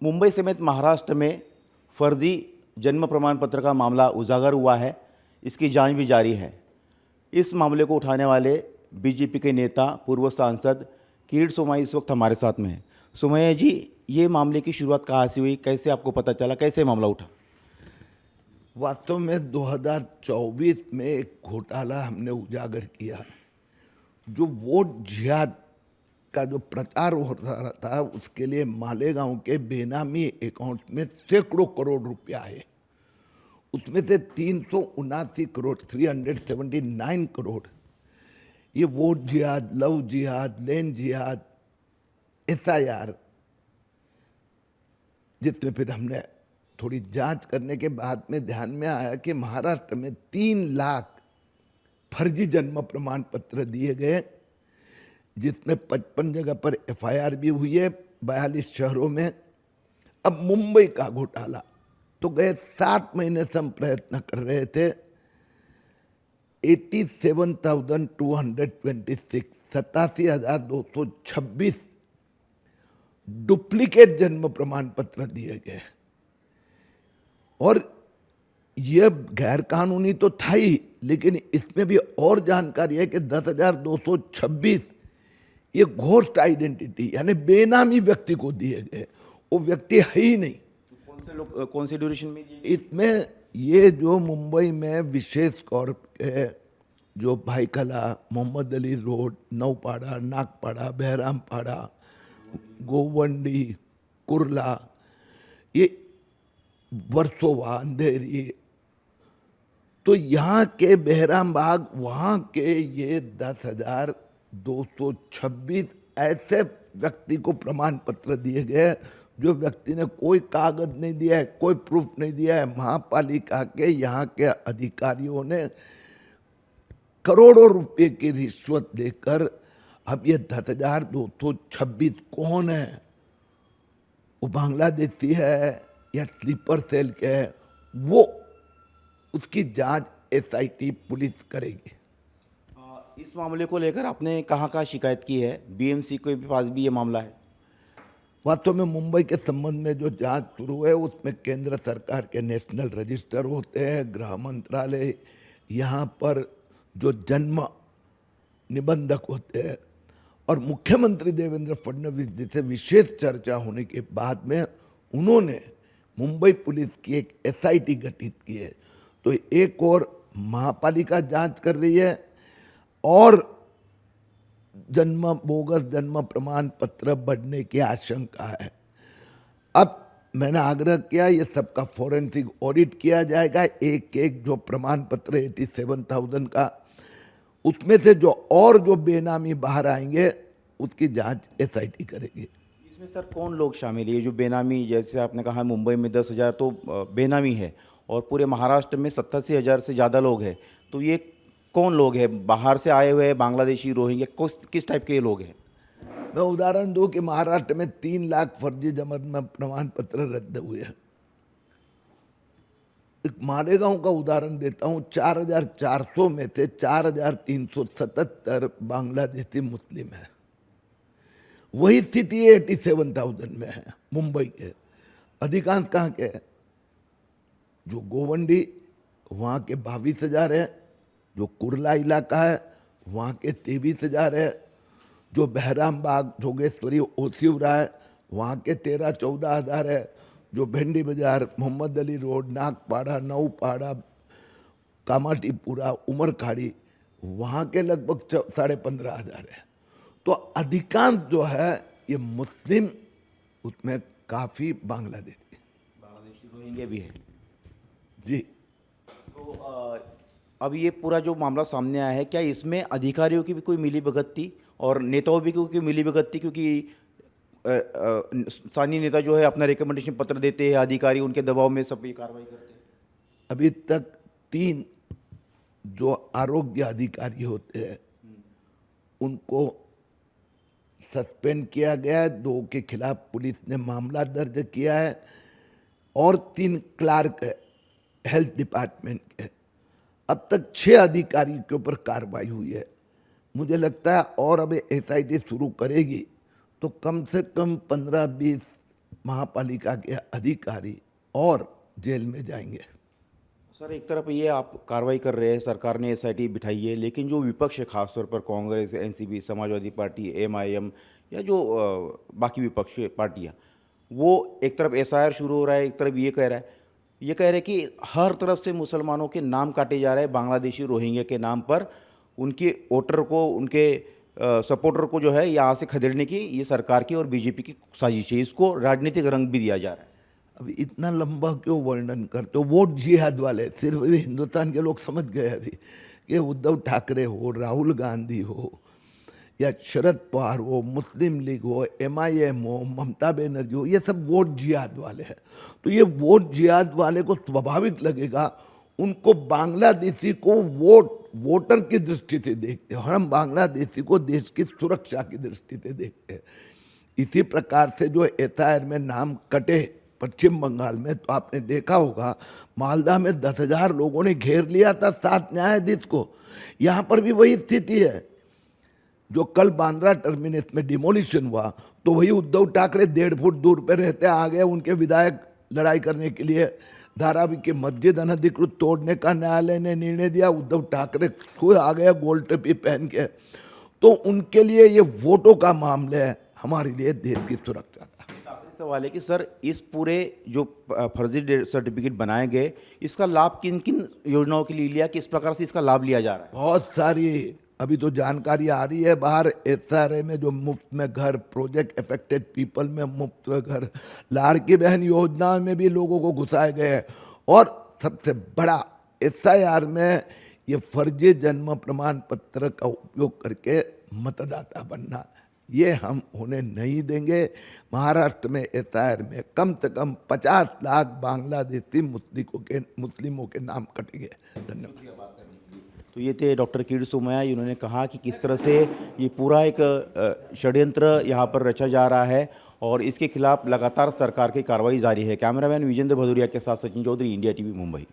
मुंबई समेत महाराष्ट्र में फर्जी जन्म प्रमाण पत्र का मामला उजागर हुआ है। इसकी जांच भी जारी है। इस मामले को उठाने वाले बीजेपी के नेता पूर्व सांसद किरीट सोमैया इस वक्त हमारे साथ में हैं। सोमैया जी, ये मामले की शुरुआत कहाँ से हुई, कैसे आपको पता चला, कैसे मामला उठा? वास्तव में 2024 में एक घोटाला हमने उजागर किया। जो वोट जिहाद का जो प्रचार हो रहा था, उसके लिए मालेगांव के बेनामी अकाउंट में सैकड़ों करोड़ रुपया है। उसमें से 379 करोड़ 379 करोड़ ये वोट जिहाद, लव जिहाद, लैंड जिहाद, SIR, जिसमें फिर हमने थोड़ी जांच करने के बाद में ध्यान में आया कि महाराष्ट्र में 3 लाख फर्जी जन्म प्रमाण पत्र दिए गए, जिसमें 55 जगह पर FIR भी हुई है, 42 शहरों में। अब मुंबई का घोटाला, तो गए 7 महीने से हम प्रयत्न कर रहे थे। 87,226 87,226 डुप्लीकेट जन्म प्रमाण पत्र दिए गए। और यह गैर कानूनी तो था ही, लेकिन इसमें भी और जानकारी है कि 10,226 ये घोस्ट आइडेंटिटी यानी बेनामी व्यक्ति को दिए गए। वो व्यक्ति है ही नहीं। कौन से लोग, कौन सी ड्यूरेशन में दिए? इसमें ये जो मुंबई में विशेष कॉर्प है, जो भाईकला, मोहम्मद अली रोड, नौपाड़ा, नागपाड़ा, बहरामपाड़ा, गोवंडी, कुर्ला, ये वर्सोवा, अंधेरी, तो यहाँ के बहराम बाग, वहाँ के ये 10,226 ऐसे व्यक्ति को प्रमाण पत्र दिए गए, जो व्यक्ति ने कोई कागज नहीं दिया है, कोई प्रूफ नहीं दिया है। महापालिका के यहाँ के अधिकारियों ने करोड़ों रुपए की रिश्वत देकर, अब ये 10,226 कौन है? वो बांग्लादेशी है या स्लीपर सेल के है, वो उसकी जांच SIT पुलिस करेगी। इस मामले को लेकर आपने कहाँ शिकायत की है? BMC के पास भी ये मामला है? वास्तव में मुंबई के संबंध में जो जांच शुरू है, उसमें केंद्र सरकार के नेशनल रजिस्टर होते हैं, गृह मंत्रालय, यहाँ पर जो जन्म निबंधक होते हैं, और मुख्यमंत्री देवेंद्र फडणवीस जी से विशेष चर्चा होने के बाद में उन्होंने मुंबई पुलिस की एक SIT गठित की है। तो एक और महापालिका जांच कर रही है, और बोगस जन्म प्रमाण पत्र बढ़ने की आशंका है। अब मैंने आग्रह किया, ये सबका फॉरेंसिक ऑडिट किया जाएगा। एक एक जो प्रमाण पत्र 87,000 का, उसमें से जो बेनामी बाहर आएंगे, उसकी जांच SIT करेगी। इसमें सर कौन लोग शामिल है? ये जो बेनामी, जैसे आपने कहा मुंबई में 10,000 तो बेनामी है, और पूरे महाराष्ट्र में 87,000 से ज़्यादा लोग हैं। तो ये कौन लोग हैं? बाहर से आए हुए बांग्लादेशी, रोहिंग्या, किस टाइप के लोग हैं? मैं उदाहरण दूं कि महाराष्ट्र में 3 लाख फर्जी जन्म प्रमाण पत्र रद्द हुए हैं। एक मालेगांव का उदाहरण देता हूं। 4,400 में से 4,377 बांग्लादेशी मुस्लिम है। वही स्थिति 87,000 में है मुंबई के। अधिकांश कहाँ के है? जो गोवंडी, वहाँ के 22,000 है। जो कुर्ला इलाका है, वहाँ के 23,000 है। जो बहराम बाग, जोगेश्वरी, ओसिवरा है, वहाँ के 13-14,000 है। जो भेंडी बाजार, मोहम्मद अली रोड, नागपाड़ा, नौपाड़ा, कामाटीपुरा, उमरखाड़ी, वहाँ के लगभग 15,500 है। तो अधिकांश जो है ये मुस्लिम, उसमें काफ़ी बांग्लादेशी रोहिंग्या भी है जी। तो अब ये पूरा जो मामला सामने आया है, क्या इसमें अधिकारियों की भी कोई मिलीभगत थी और नेताओं भी कोई मिलीभगत थी? क्योंकि स्थानीय नेता जो है अपना रिकमेंडेशन पत्र देते हैं, अधिकारी उनके दबाव में सब ये कार्रवाई करते हैं। अभी तक 3 जो आरोग्य अधिकारी होते हैं, उनको सस्पेंड किया गया है। 2 के खिलाफ पुलिस ने मामला दर्ज किया है, और 3 क्लार्क है हेल्थ डिपार्टमेंट के। अब तक 6 अधिकारी के ऊपर कार्रवाई हुई है। मुझे लगता है और अब SIT शुरू करेगी तो कम से कम 15-20 महापालिका के अधिकारी और जेल में जाएंगे। सर, एक तरफ ये आप कार्रवाई कर रहे हैं, सरकार ने एसआईटी बिठाई है, लेकिन जो विपक्ष है, खासतौर पर Congress, NCP, Samajwadi party, MIM या जो बाकी विपक्षी पार्टियां, वो एक तरफ एसआईआर शुरू हो रहा है, एक तरफ ये कह रहे हैं कि हर तरफ से मुसलमानों के नाम काटे जा रहे हैं, बांग्लादेशी रोहिंग्या के नाम पर उनके वोटर को, उनके सपोर्टर को जो है यहाँ से खदेड़ने की ये सरकार की और बीजेपी की साजिश है। इसको राजनीतिक रंग भी दिया जा रहा है। अभी इतना लंबा क्यों वर्णन करते हो? वोट जिहाद वाले सिर्फ हिंदुस्तान के लोग समझ गए अभी कि उद्धव ठाकरे हो, राहुल गांधी हो या शरद पवार हो, मुस्लिम लीग हो, एमआईएम हो, ममता बनर्जी हो, ये सब वोट जिहाद वाले हैं। तो ये वोट जिहाद वाले को स्वाभाविक लगेगा, उनको बांग्लादेशी को वोटर की दृष्टि से देखते हैं और हम बांग्लादेशी को देश की सुरक्षा की दृष्टि से देखते हैं। इसी प्रकार से जो एसआईआर में नाम कटे पश्चिम बंगाल में, तो आपने देखा होगा मालदा में 10,000 लोगों ने घेर लिया था 7 न्यायाधीश को। यहाँ पर भी वही स्थिति है। जो कल बांद्रा टर्मिनस में डिमोलिशन हुआ, तो वही उद्धव ठाकरे 1.5 फुट दूर पे रहते आ गए, उनके विधायक लड़ाई करने के लिए। धारावी की मस्जिद अनधिकृत तोड़ने का न्यायालय ने निर्णय दिया, उद्धव ठाकरे खुद आ गए गोल टोपी पहन के। तो उनके लिए ये वोटों का मामला है, हमारे लिए देश की सुरक्षा का। आखिरी सवाल है कि सर, इस पूरे जो फर्जी सर्टिफिकेट बनाए गए, इसका लाभ किन किन योजनाओं के लिए लिया, किस प्रकार से इसका लाभ लिया जा रहा है? बहुत सारी अभी तो जानकारी आ रही है बाहर। एसआरए में जो मुफ्त में घर, प्रोजेक्ट अफेक्टेड पीपल में मुफ्त में घर, लाड़की बहन योजना में भी लोगों को घुसाए गए। और सबसे बड़ा एसआईआर में ये फर्जी जन्म प्रमाण पत्र का उपयोग करके मतदाता बनना, ये हम होने नहीं देंगे। महाराष्ट्र में एसआईआर में कम से कम 50 लाख बांग्लादेशी मुस्लिमों के नाम कटेंगे। धन्यवाद। तो ये थे डॉक्टर किरीट सोमैया। इन्होंने कहा कि किस तरह से ये पूरा एक षड्यंत्र यहाँ पर रचा जा रहा है और इसके खिलाफ लगातार सरकार की कार्रवाई जारी है। कैमरामैन विजेंद्र भदौरिया के साथ सचिन चौधरी, इंडिया टीवी, मुंबई।